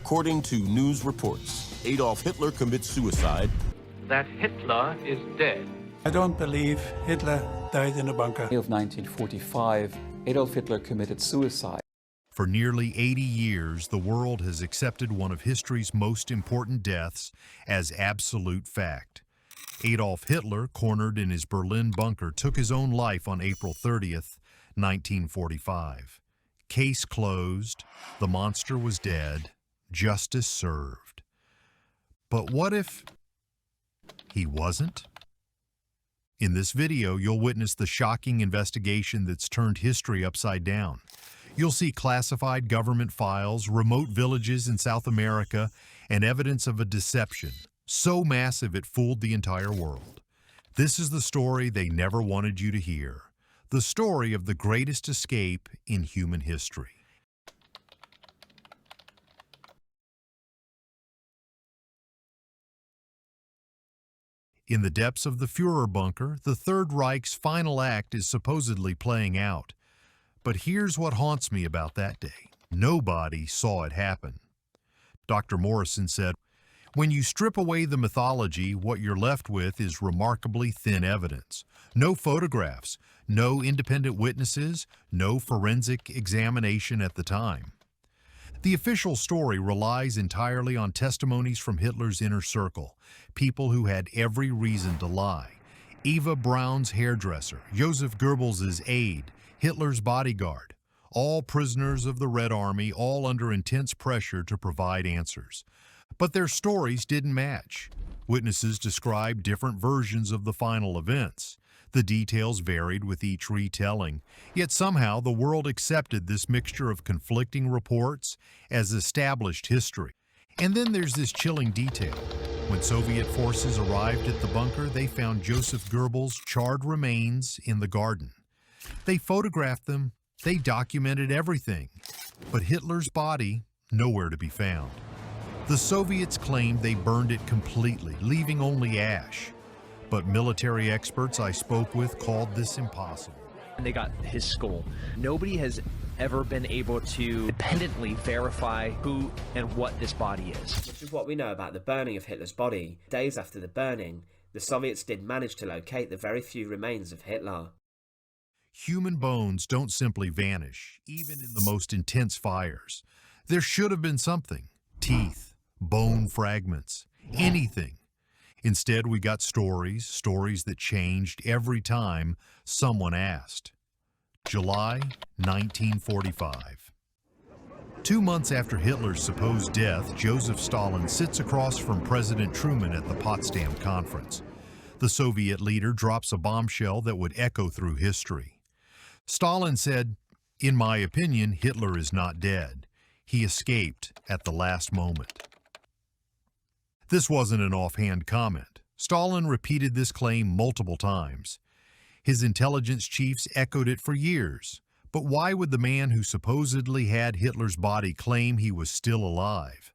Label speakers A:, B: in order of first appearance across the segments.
A: According to news reports, Adolf Hitler commits suicide.
B: That Hitler is dead.
C: I don't believe Hitler died in a bunker.
D: Of 1945, Adolf Hitler committed suicide.
E: For nearly 80 years, the world has accepted one of history's most important deaths as absolute fact. Adolf Hitler, cornered in his Berlin bunker, took his own life on April 30th, 1945. Case closed, the monster was dead, justice served. But what if he wasn't? In this video, you'll witness the shocking investigation that's turned history upside down. You'll see classified government files, remote villages in South America, and evidence of a deception so massive it fooled the entire world. This is the story they never wanted you to hear. The story of the greatest escape in human history. In the depths of the Führer bunker, the Third Reich's final act is supposedly playing out. But here's what haunts me about that day. Nobody saw it happen. Dr. Morrison said, "When you strip away the mythology, what you're left with is remarkably thin evidence. No photographs, no independent witnesses, no forensic examination at the time." The official story relies entirely on testimonies from Hitler's inner circle, people who had every reason to lie. Eva Braun's hairdresser, Joseph Goebbels' aide, Hitler's bodyguard, all prisoners of the Red Army, all under intense pressure to provide answers. But their stories didn't match. Witnesses described different versions of the final events. The details varied with each retelling, yet somehow the world accepted this mixture of conflicting reports as established history. And then there's this chilling detail. When Soviet forces arrived at the bunker, they found Joseph Goebbels' charred remains in the garden. They photographed them, they documented everything, but Hitler's body, nowhere to be found. The Soviets claimed they burned it completely, leaving only ash. But military experts I spoke with called this impossible.
F: They got his skull. Nobody has ever been able to independently verify who and what this body is.
G: Which is what we know about the burning of Hitler's body. Days after the burning, the Soviets did manage to locate the very few remains of Hitler.
E: Human bones don't simply vanish, even in the most intense fires. There should have been something. Teeth, bone fragments, anything. Instead, we got stories that changed every time someone asked. July 1945. 2 months after Hitler's supposed death, Joseph Stalin sits across from President Truman at the Potsdam Conference. The Soviet leader drops a bombshell that would echo through history. Stalin said, "In my opinion, Hitler is not dead. He escaped at the last moment." This wasn't an offhand comment. Stalin repeated this claim multiple times. His intelligence chiefs echoed it for years. But why would the man who supposedly had Hitler's body claim he was still alive?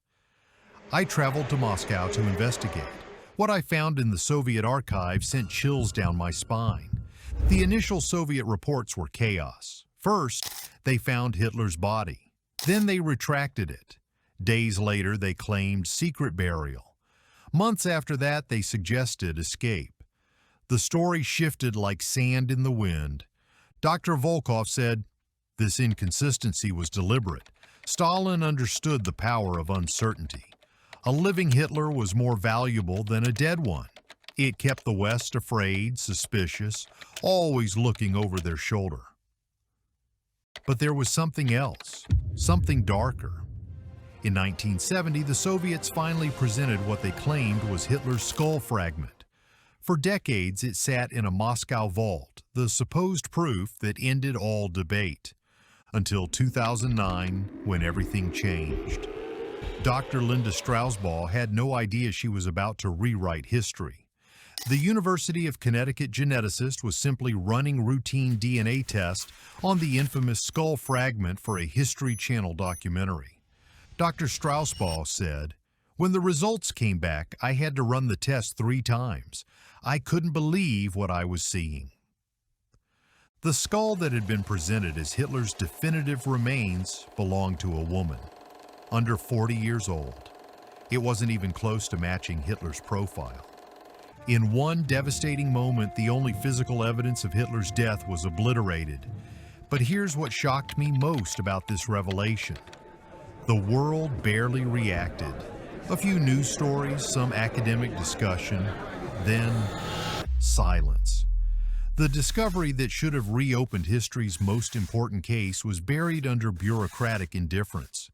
E: I traveled to Moscow to investigate. What I found in the Soviet archive sent chills down my spine. The initial Soviet reports were chaos. First, they found Hitler's body. Then they retracted it. Days later, they claimed secret burial. Months after that, they suggested escape. The story shifted like sand in the wind. Dr. Volkov said, this inconsistency was deliberate. Stalin understood the power of uncertainty. A living Hitler was more valuable than a dead one. It kept the West afraid, suspicious, always looking over their shoulder. But there was something else, something darker. In 1970, the Soviets finally presented what they claimed was Hitler's skull fragment. For decades, it sat in a Moscow vault, the supposed proof that ended all debate. Until 2009, when everything changed. Dr. Linda Straussbaugh had no idea she was about to rewrite history. The University of Connecticut geneticist was simply running routine DNA tests on the infamous skull fragment for a History Channel documentary. Dr. Straussbaugh said, "When the results came back, I had to run the test 3 times. I couldn't believe what I was seeing." The skull that had been presented as Hitler's definitive remains belonged to a woman. under 40 years old. It wasn't even close to matching Hitler's profile. In one devastating moment, the only physical evidence of Hitler's death was obliterated. But here's what shocked me most about this revelation. The world barely reacted. A few news stories, some academic discussion, then silence. The discovery that should have reopened history's most important case was buried under bureaucratic indifference.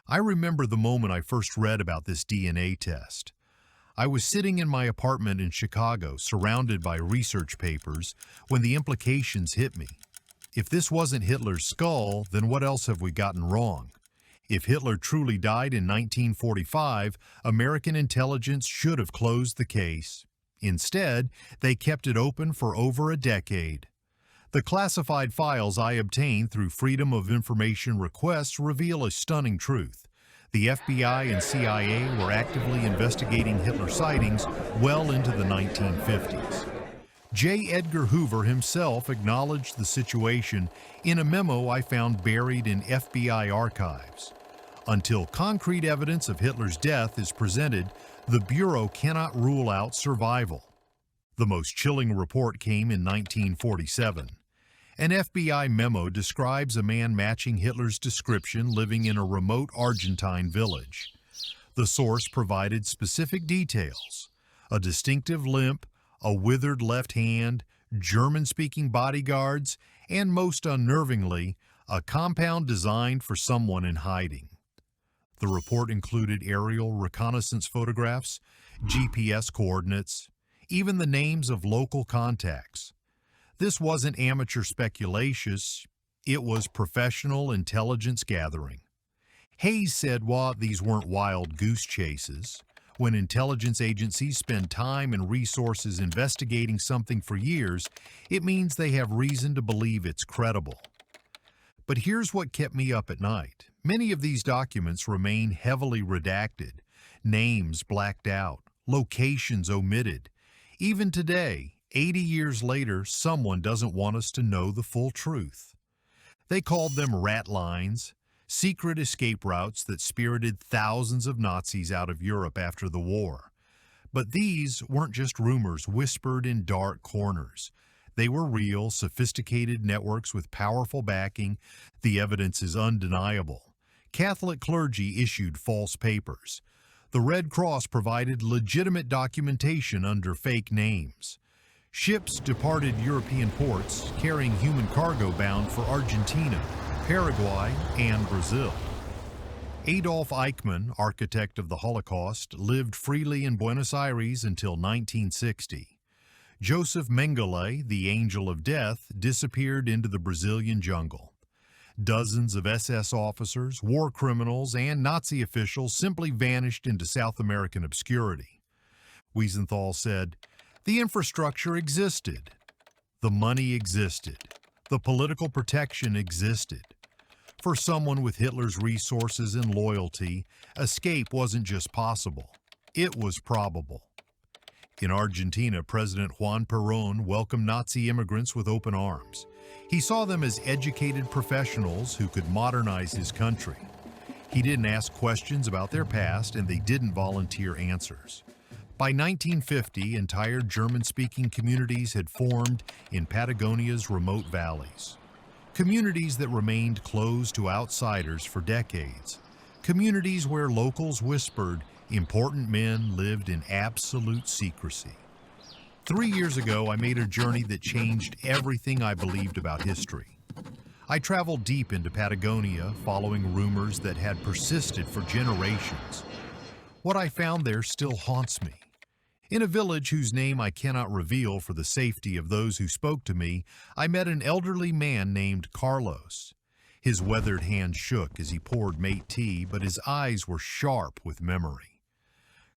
E: I remember the moment I first read about this DNA test. I was sitting in my apartment in Chicago, surrounded by research papers, when the implications hit me. If this wasn't Hitler's skull, then what else have we gotten wrong? If Hitler truly died in 1945, American intelligence should have closed the case. Instead, they kept it open for over a decade. The classified files I obtained through Freedom of Information requests reveal a stunning truth. The FBI and CIA were actively investigating Hitler sightings well into the 1950s. J. Edgar Hoover himself acknowledged the situation in a memo I found buried in FBI archives. Until concrete evidence of Hitler's death is presented, the Bureau cannot rule out survival. The most chilling report came in 1947. An FBI memo describes a man matching Hitler's description living in a remote Argentine village. The source provided specific details: a distinctive limp, a withered left hand, German-speaking bodyguards, and most unnervingly, a compound designed for someone in hiding. The report included aerial reconnaissance photographs, GPS coordinates, even the names of local contacts. This wasn't amateur speculation, it was professional intelligence gathering. Hayes said these weren't wild goose chases. When intelligence agencies spend time and resources investigating something for years, it means they have reason to believe it's credible. But here's what kept me up at night. Many of these documents remain heavily redacted, names blacked out, locations omitted. Even today, 80 years later, someone doesn't want us to know the full truth. They called them rat lines, secret escape routes that spirited thousands of Nazis out of Europe after the war. But these weren't just rumors whispered in dark corners. They were real, sophisticated networks with powerful backing. The evidence is undeniable. Catholic clergy issued false papers. The Red Cross provided legitimate documentation under fake names. Ships departed European ports carrying human cargo bound for Argentina, Paraguay, and Brazil. Adolf Eichmann, architect of the Holocaust, lived freely in Buenos Aires until 1960. Joseph Mengele, the Angel of Death, disappeared into the Brazilian jungle. Dozens of SS officers, war criminals, and Nazi officials simply vanished into South American obscurity. Wiesenthal said, "The infrastructure existed. The money existed. The political protection existed. For someone with Hitler's resources and loyalty, escape wasn't just possible. It was probable." In Argentina, President Juan Perón welcomed Nazi immigrants with open arms. He saw them as educated professionals who could modernize his country. He didn't ask questions about their past, and they didn't volunteer answers. By 1950, entire German-speaking communities had formed in Patagonia's remote valleys. Communities that remained closed to outsiders for decades. Communities where locals whispered important men lived in absolute secrecy. 3 years ago, I made a journey that changed everything I believed about history. I traveled deep into Patagonia, following rumors that had persisted for generations. What I found there still haunts me. In a village whose name I cannot reveal for the safety of those who spoke to me, I met an elderly man named Carlos. His weathered hand shook as he poured mate tea, but his eyes were sharp with memory.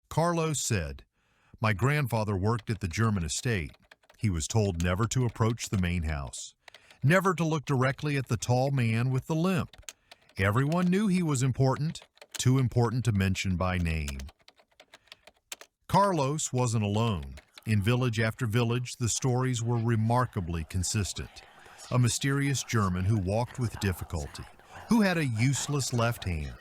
E: Carlos said, "My grandfather worked at the German estate. He was told never to approach the main house, never to look directly at the tall man with the limp. Everyone knew he was important, too important to mention by name." Carlos wasn't alone. In village after village, the stories were remarkably consistent. A mysterious German who walked with difficulty, who had a useless left hand,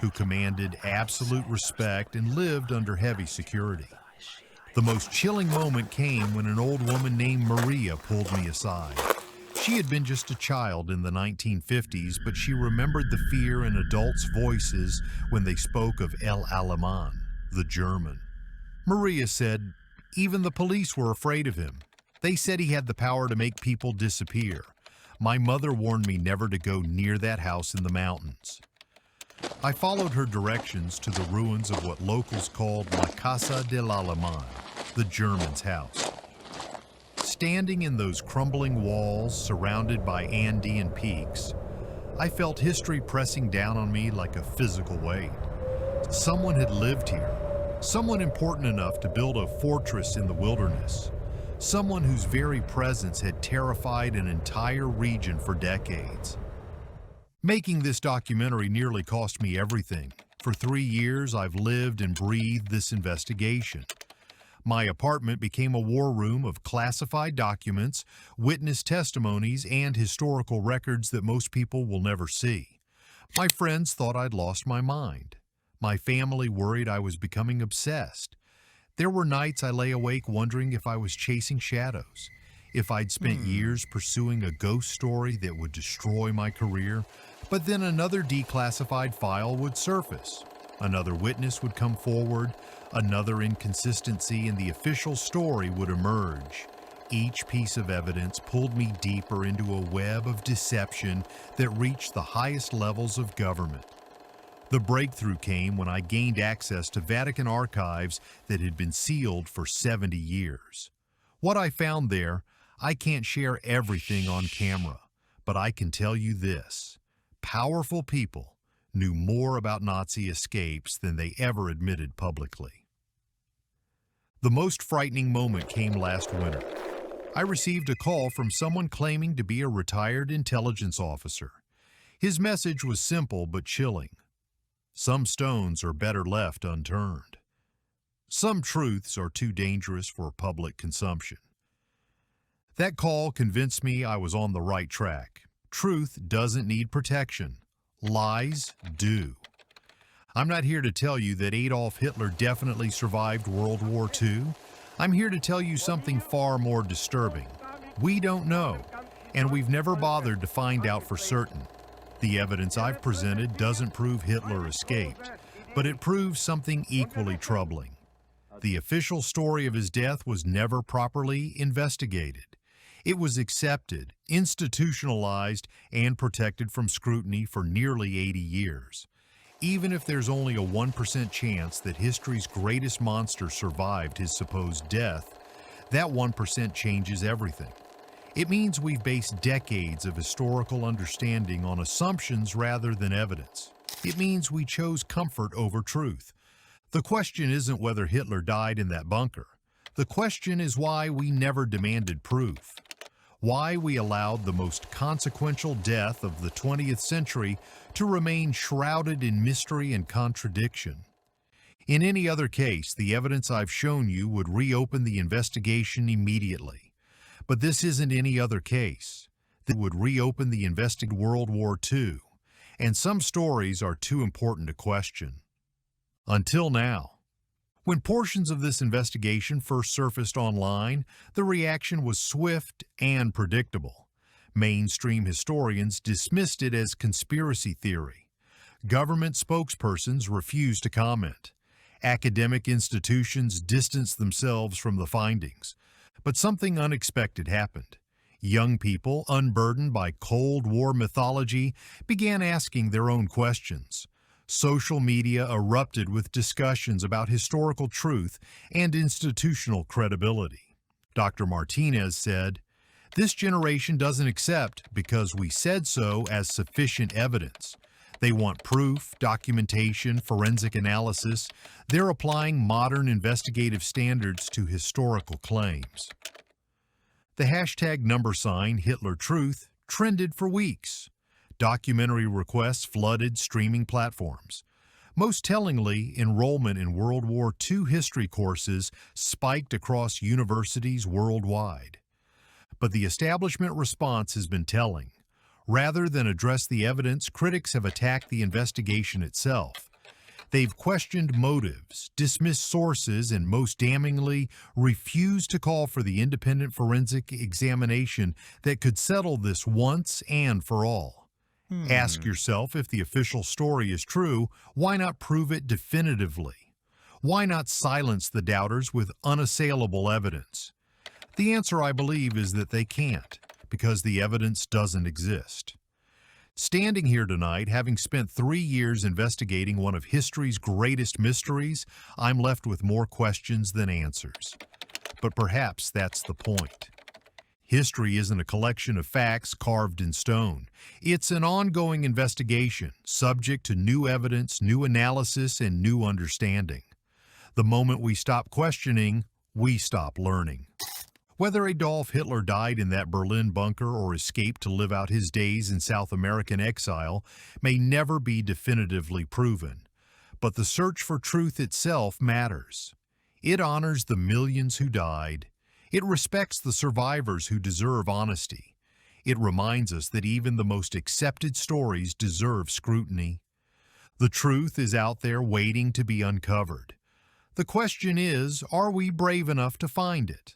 E: who commanded absolute respect and lived under heavy security. The most chilling moment came when an old woman named Maria pulled me aside. She had been just a child in the 1950s, but she remembered the fear in adults' voices when they spoke of El Alemán, the German. Maria said, "Even the police were afraid of him. They said he had the power to make people disappear. My mother warned me never to go near that house in the mountains." I followed her directions to the ruins of what locals called La Casa del Alemán, the German's house. Standing in those crumbling walls surrounded by Andean peaks, I felt history pressing down on me like a physical weight. Someone had lived here, someone important enough to build a fortress in the wilderness, someone whose very presence had terrified an entire region for decades. Making this documentary nearly cost me everything. For 3 years, I've lived and breathed this investigation. My apartment became a war room of classified documents, witness testimonies, and historical records that most people will never see. My friends thought I'd lost my mind. My family worried I was becoming obsessed. There were nights I lay awake wondering if I was chasing shadows, if I'd spent years pursuing a ghost story that would destroy my career, but then another declassified file would surface. Another witness would come forward, another inconsistency in the official story would emerge. Each piece of evidence pulled me deeper into a web of deception that reached the highest levels of government. The breakthrough came when I gained access to Vatican archives that had been sealed for 70 years. What I found there, I can't share everything on camera, but I can tell you this: powerful people knew more about Nazi escapes than they ever admitted publicly. The most frightening moment came last winter. I received a call from someone claiming to be a retired intelligence officer. His message was simple but chilling. Some stones are better left unturned. Some truths are too dangerous for public consumption. That call convinced me I was on the right track. Truth doesn't need protection. Lies do. I'm not here to tell you that Adolf Hitler definitely survived World War II. I'm here to tell you something far more disturbing. We don't know, and we've never bothered to find out for certain. The evidence I've presented doesn't prove Hitler escaped, but it proves something equally troubling. The official story of his death was never properly investigated. It was accepted, institutionalized, and protected from scrutiny for nearly 80 years. Even if there's only a 1% chance that history's greatest monster survived his supposed death, that 1% changes everything. It means we've based decades of historical understanding on assumptions rather than evidence. It means we chose comfort over truth. The question isn't whether Hitler died in that bunker. The question is why we never demanded proof. Why we allowed the most consequential death of the 20th century to remain shrouded in mystery and contradiction. In any other case, the evidence I've shown you would reopen the investigation immediately. But this isn't any other case. That would reopen the investigated World War II, and some stories are too important to question. Until now. When portions of this investigation first surfaced online, the reaction was swift and predictable. Mainstream historians dismissed it as conspiracy theory. Government spokespersons refused to comment. Academic institutions distanced themselves from the findings. But something unexpected happened. Young people, unburdened by Cold War mythology, began asking their own questions. Social media erupted with discussions about historical truth and institutional credibility. Dr. Martinez said, "This generation doesn't accept because we said so as sufficient evidence. They want proof, documentation, forensic analysis. They're applying modern investigative standards to historical claims." The hashtag #HitlerTruth trended for weeks. Documentary requests flooded streaming platforms. Most tellingly, enrollment in World War II history courses spiked across universities worldwide. But the establishment response has been telling. Rather than address the evidence, critics have attacked the investigation itself. They've questioned motives, dismissed sources, and most damningly, refused to call for the independent forensic examination that could settle this once and for all. Ask yourself, if the official story is true, why not prove it definitively? Why not silence the doubters with unassailable evidence? The answer, I believe, is that they can't, because the evidence doesn't exist. Standing here tonight, having spent 3 years investigating one of history's greatest mysteries, I'm left with more questions than answers. But perhaps that's the point. History isn't a collection of facts carved in stone. It's an ongoing investigation, subject to new evidence, new analysis, and new understanding. The moment we stop questioning, we stop learning. Whether Adolf Hitler died in that Berlin bunker or escaped to live out his days in South American exile may never be definitively proven. But the search for truth itself matters. It honors the millions who died. It respects the survivors who deserve honesty. It reminds us that even the most accepted stories deserve scrutiny. The truth is out there waiting to be uncovered. The question is, are we brave enough to find it?